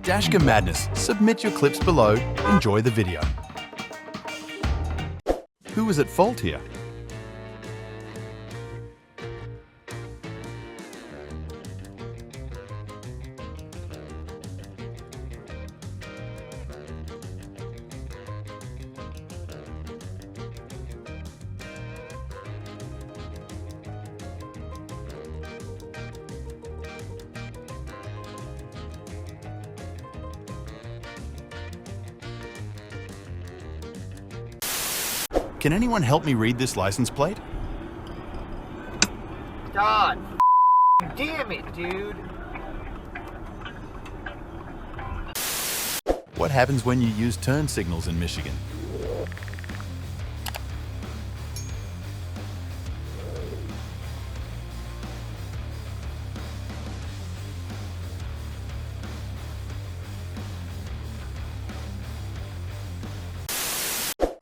Dashcam Madness. Submit your clips below. Enjoy the video. Who was at fault here? Can anyone help me read this license plate? God damn it, dude. What happens when you use turn signals in Michigan?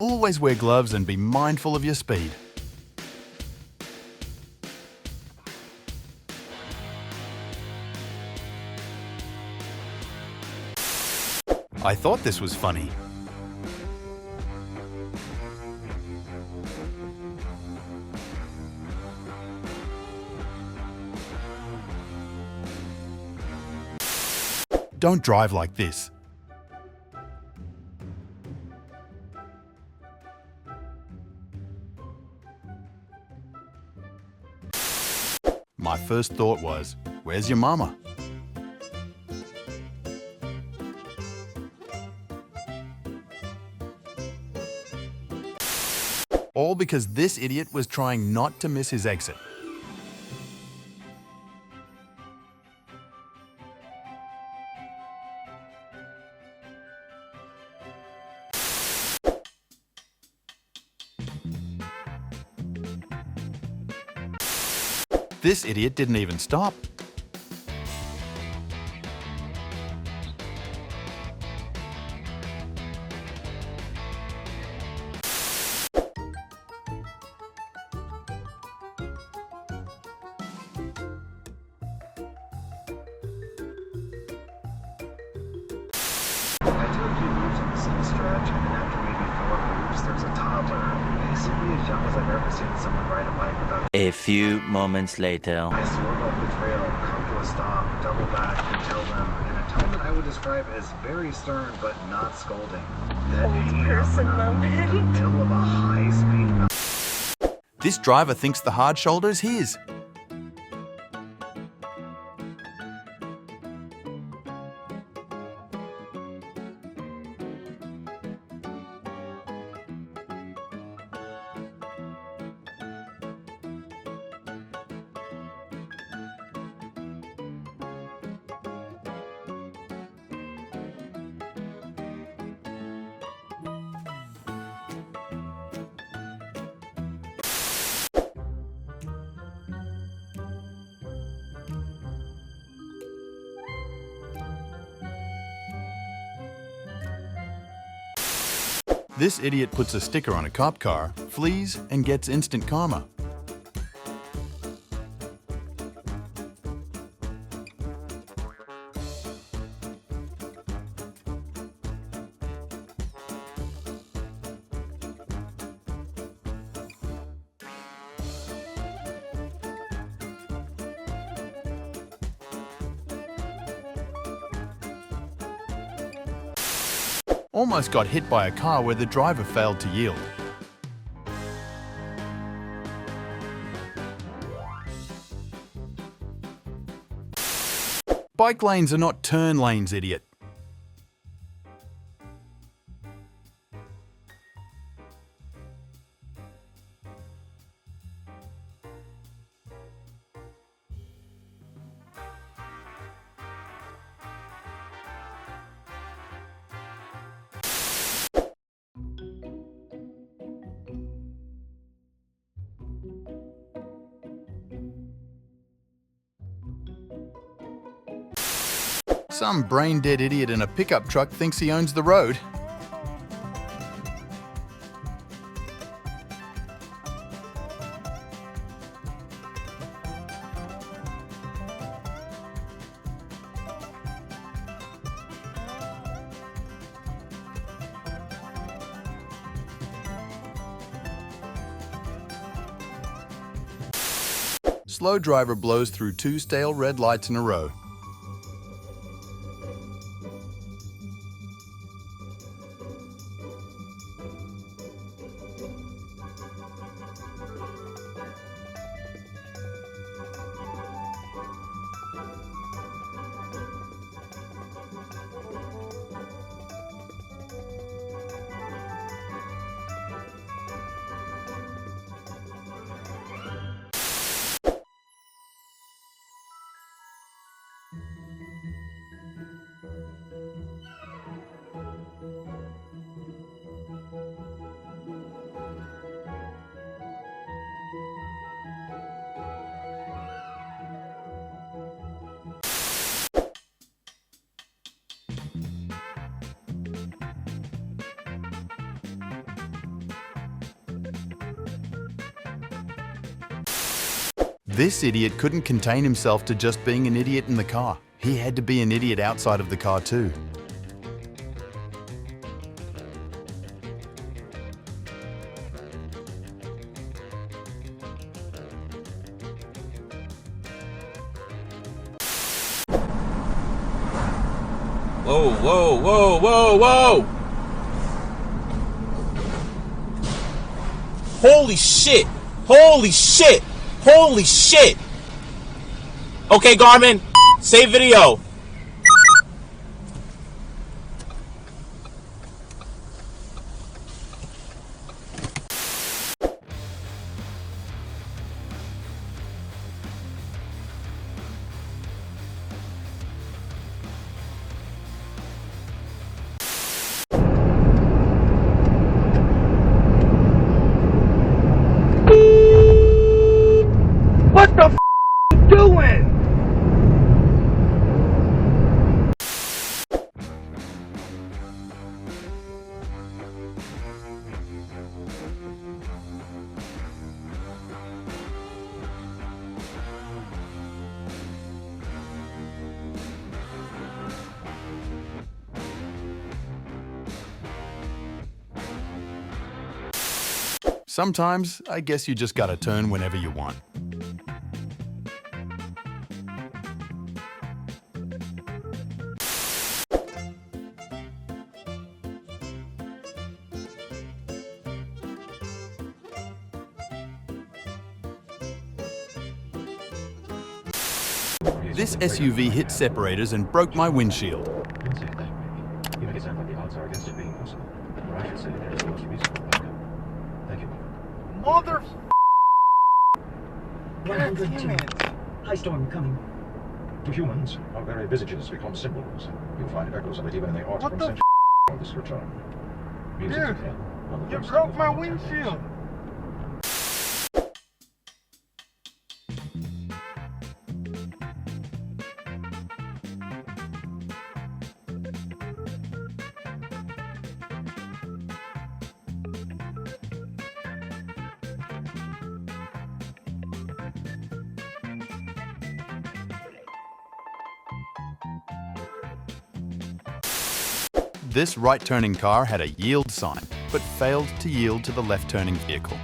Always wear gloves and be mindful of your speed. I thought this was funny. Don't drive like this. My first thought was, where's your mama? All because this idiot was trying not to miss his exit. This idiot didn't even stop. I do a few moves on the same stretch, and after maybe 4 moves, there's a toddler, basically as young as I've ever seen someone ride a bike without. A few moments later. I swerve off the trail, come to a stop, double back, and tell them, in a tone that I would describe as very stern but not scolding, that I'm in the middle of a high-speed. This driver thinks the hard shoulder is his. This idiot puts a sticker on a cop car, flees, and gets instant karma. Almost got hit by a car where the driver failed to yield. Bike lanes are not turn lanes, idiot. Some brain-dead idiot in a pickup truck thinks he owns the road. slow driver blows through 2 stale red lights in a row. This idiot couldn't contain himself to just being an idiot in the car. He had to be an idiot outside of the car too. Whoa, whoa, whoa, whoa, whoa! Holy shit! Holy shit! Holy shit! Okay, Garmin, save video. What the f you doing? Sometimes, I guess you just gotta turn whenever you want. This SUV hit separators and broke my windshield. Mother. God 102. damn it. High storm coming. To humans, our very visages become symbols. You'll find echoes of it even in the art What from the centuries of this return. Music Dude, of hell, one of the You first broke of the my final windshield. temples. This right-turning car had a yield sign, but failed to yield to the left-turning vehicle.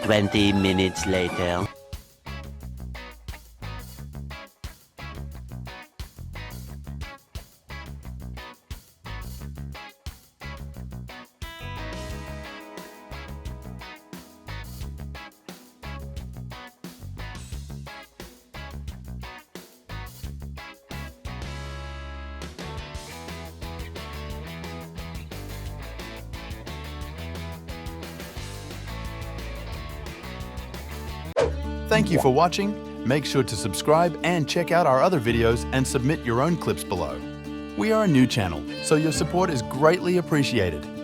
Twenty minutes later. Thank you for watching. Make sure to subscribe and check out our other videos and submit your own clips below. We are a new channel, so your support is greatly appreciated.